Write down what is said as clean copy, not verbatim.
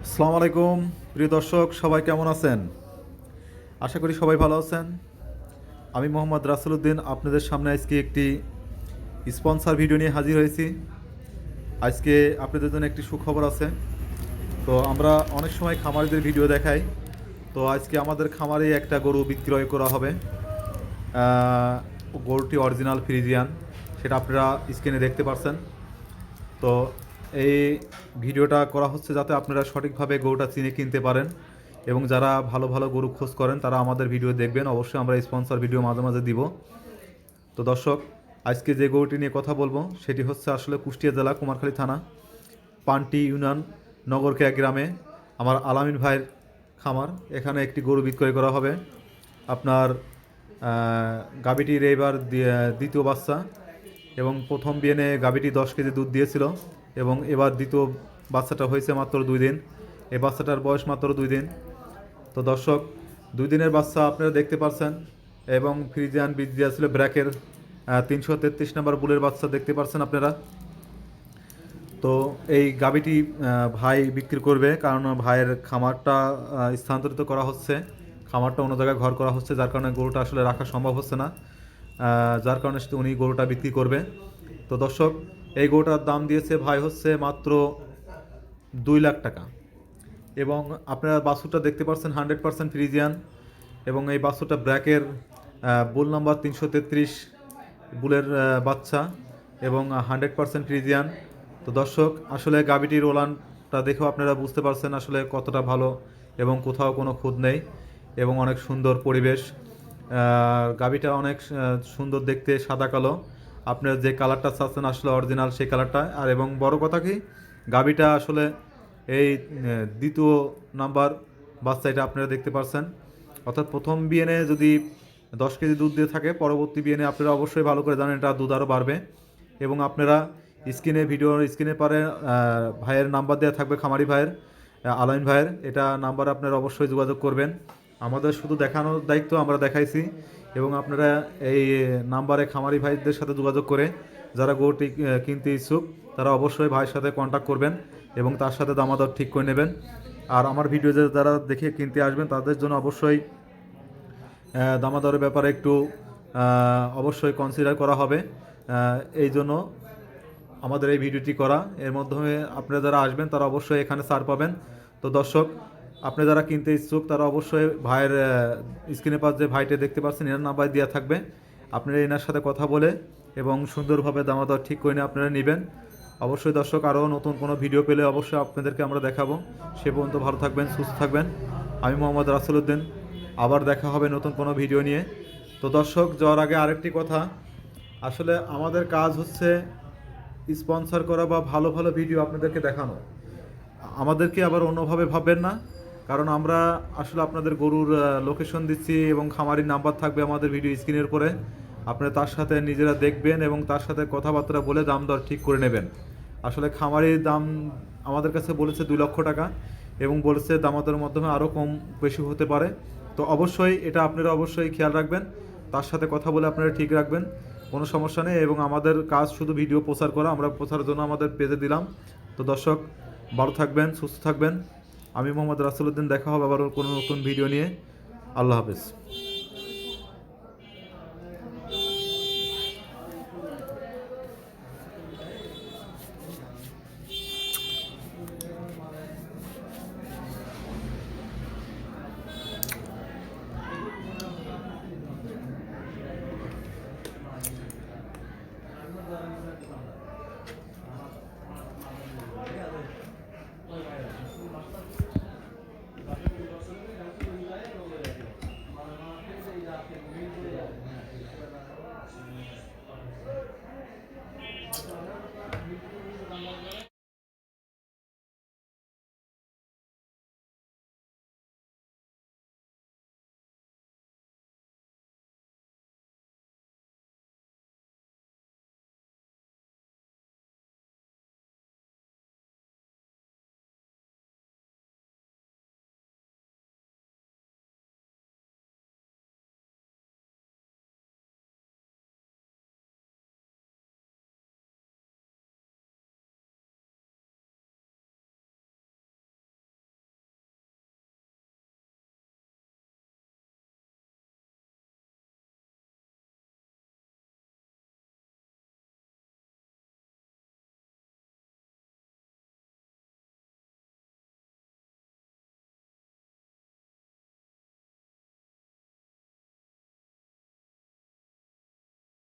আসসালামু আলাইকুম প্রিয় দর্শক, সবাই কেমন আছেন? আশা করি সবাই ভালো আছেন। আমি মোহাম্মদ রাসেলউদ্দিন আপনাদের সামনে আজকে একটি স্পন্সর ভিডিও নিয়ে হাজির হয়েছি। আজকে আপনাদের জন্য একটি সুখবর আছে। তো আমরা অনেক সময় খামারিদের ভিডিও দেখাই। তো আজকে আমাদের খামারে একটা গরু বিক্রয় করা হবে। গরুটি অরিজিনাল ফ্রিজিয়ান, সেটা আপনারা স্ক্রিনে দেখতে পাচ্ছেন। তো এই ভিডিওটা করা হচ্ছে যাতে আপনারা সঠিকভাবে গরুটা চিনে কিনতে পারেন, এবং যারা ভালো ভালো গরু খোঁজ করেন তারা আমাদের ভিডিও দেখবেন। অবশ্যই আমরা স্পন্সর ভিডিও মাঝে মাঝে দিব। তো দর্শক, আজকে যে গরুটি নিয়ে কথা বলবো সেটি হচ্ছে আসলে কুষ্টিয়া জেলা কুমারখালী থানা পান্টি ইউনিয়ন নগরকেয়া গ্রামে আমার আলামিন ভাইয়ের খামার। এখানে একটি গরু বিক্রয় করা হবে। আপনার গাভীটির এবার দ্বিতীয় বাচ্চা, এবং প্রথম বিয়েনে গাভীটি 10 কেজি দুধ দিয়েছিল, এবং এবার দ্বিতীয় বাচ্চাটা হয়েছে মাত্র 2 দিন। এই বাচ্চাটার বয়স মাত্র 2 দিন। তো দর্শক, 2 দিনের বাচ্চা আপনারা দেখতে পাচ্ছেন, এবং ফ্রিজিয়ান বীজ দেওয়া ছিল ব্র্যাকের 333 নম্বর বুলের বাচ্চা দেখতে পাচ্ছেন আপনারা। তো এই গাভীটি ভাই বিক্রি করবে, কারণ ভাইয়ের খামারটা স্থানান্তরিত করা হচ্ছে, খামারটা অন্য জায়গায় ঘর করা হচ্ছে, যার কারণে গরুটা আসলে রাখা সম্ভব হচ্ছে না, যার কারণে উনি গরুটা বিক্রি করবে। তো দর্শক, এই গরুটার দাম দিয়েছে ভাই হচ্ছে মাত্র 2 লাখ টাকা। এবং আপনারা বাছুরটা দেখতে পাচ্ছেন 100% ফ্রিজিয়ান, এবং এই বাছুরটা ব্র্যাকের বুল নাম্বার 333 বুলের বাচ্চা, এবং 100% ফ্রিজিয়ান। তো দর্শক, আসলে গাভীটির ওলানটা দেখেও আপনারা বুঝতে পারছেন আসলে কতটা ভালো, এবং কোথাও কোনো খুঁত নেই, এবং অনেক সুন্দর পরিবেশ। গাভীটা অনেক সুন্দর দেখতে, সাদা কালো। আপনারা যে কালারটা চাচ্ছেন আসলে অরিজিনাল সেই কালারটা। আর এবং বড় কথা কি, গাভীটা আসলে এই দ্বিতীয় নাম্বার বাচ্চা, এটা আপনারা দেখতে পাচ্ছেন। অর্থাৎ প্রথম বিয়েনে যদি 10 কেজি দুধ দিয়ে থাকে, পরবর্তী বিয়েনে আপনারা অবশ্যই ভালো করে জানেন এটা দুধ আরও বাড়বে। এবং আপনারা ভিডিওর স্ক্রিনে পারে ভাইয়ের নাম্বার দেওয়া থাকবে, খামারি ভাইয়ের, আলাইন ভাইয়ের। এটা নাম্বার আপনারা অবশ্যই যোগাযোগ করবেন। আমাদের শুধু দেখানোর দায়িত্ব, আমরা দেখাইছি, এবং আপনারা এই নাম্বারে খামারি ভাইদের সাথে যোগাযোগ করে যারা গরুটি কিনতে ইচ্ছুক তারা অবশ্যই ভাইয়ের সাথে কন্ট্যাক্ট করবেন, এবং তার সাথে দামাদর ঠিক করে নেবেন। আর আমার ভিডিও যারা দেখে কিনতে আসবেন তাদের জন্য অবশ্যই দামাদরের ব্যাপারে একটু অবশ্যই কনসিডার করা হবে। এই জন্য আমাদের এই ভিডিওটি করা। এর মাধ্যমে আপনারা যারা আসবেন তারা অবশ্যই এখানে ছাড় পাবেন। তো দর্শক, আপনি যারা কিনতে ইচ্ছুক তারা অবশ্যই ভাইয়ের স্ক্রিনে পাশ যে ভাইটা দেখতে পাচ্ছেন এনার নাম্বার দেওয়া থাকবে। আপনারা এনার সাথে কথা বলে এবং সুন্দরভাবে দামাদর ঠিক করে নিয়ে আপনারা নেবেন। অবশ্যই দর্শক, আরও নতুন কোনো ভিডিও পেলে অবশ্যই আপনাদেরকে আমরা দেখাবো। সে পর্যন্ত ভালো থাকবেন, সুস্থ থাকবেন। আমি মোহাম্মদ রাসেলউদ্দিন, আবার দেখা হবে নতুন কোনো ভিডিও নিয়ে। তো দর্শক, যাওয়ার আগে আরেকটি কথা, আসলে আমাদের কাজ হচ্ছে স্পন্সর করা বা ভালো ভালো ভিডিও আপনাদেরকে দেখানো। আমাদেরকে আবার অন্যভাবে ভাববেন না, কারণ আমরা আসলে আপনাদের গরুর লোকেশন দিচ্ছি, এবং খামারির নাম্বার থাকবে আমাদের ভিডিও স্ক্রিনের উপরে। আপনারা তার সাথে নিজেরা দেখবেন এবং তার সাথে কথাবার্তা বলে দাম দর ঠিক করে নেবেন। আসলে খামারির দাম আমাদের কাছে বলেছে 2 লক্ষ টাকা, এবং বলেছে দামাদরের মাধ্যমে আরও কম বেশি হতে পারে। তো অবশ্যই এটা আপনারা অবশ্যই খেয়াল রাখবেন, তার সাথে কথা বলে আপনারা ঠিক রাখবেন, কোনো সমস্যা নেই। এবং আমাদের কাজ শুধু ভিডিও প্রচার করা, আমরা প্রচারের জন্য আমাদের পেজে দিলাম। তো দর্শক, ভালো থাকবেন, সুস্থ থাকবেন। আমি মোহাম্মদ রাসেলউদ্দিন, দেখা হবে আবার কোনো নতুন ভিডিও নিয়ে। আল্লাহ হাফেজ।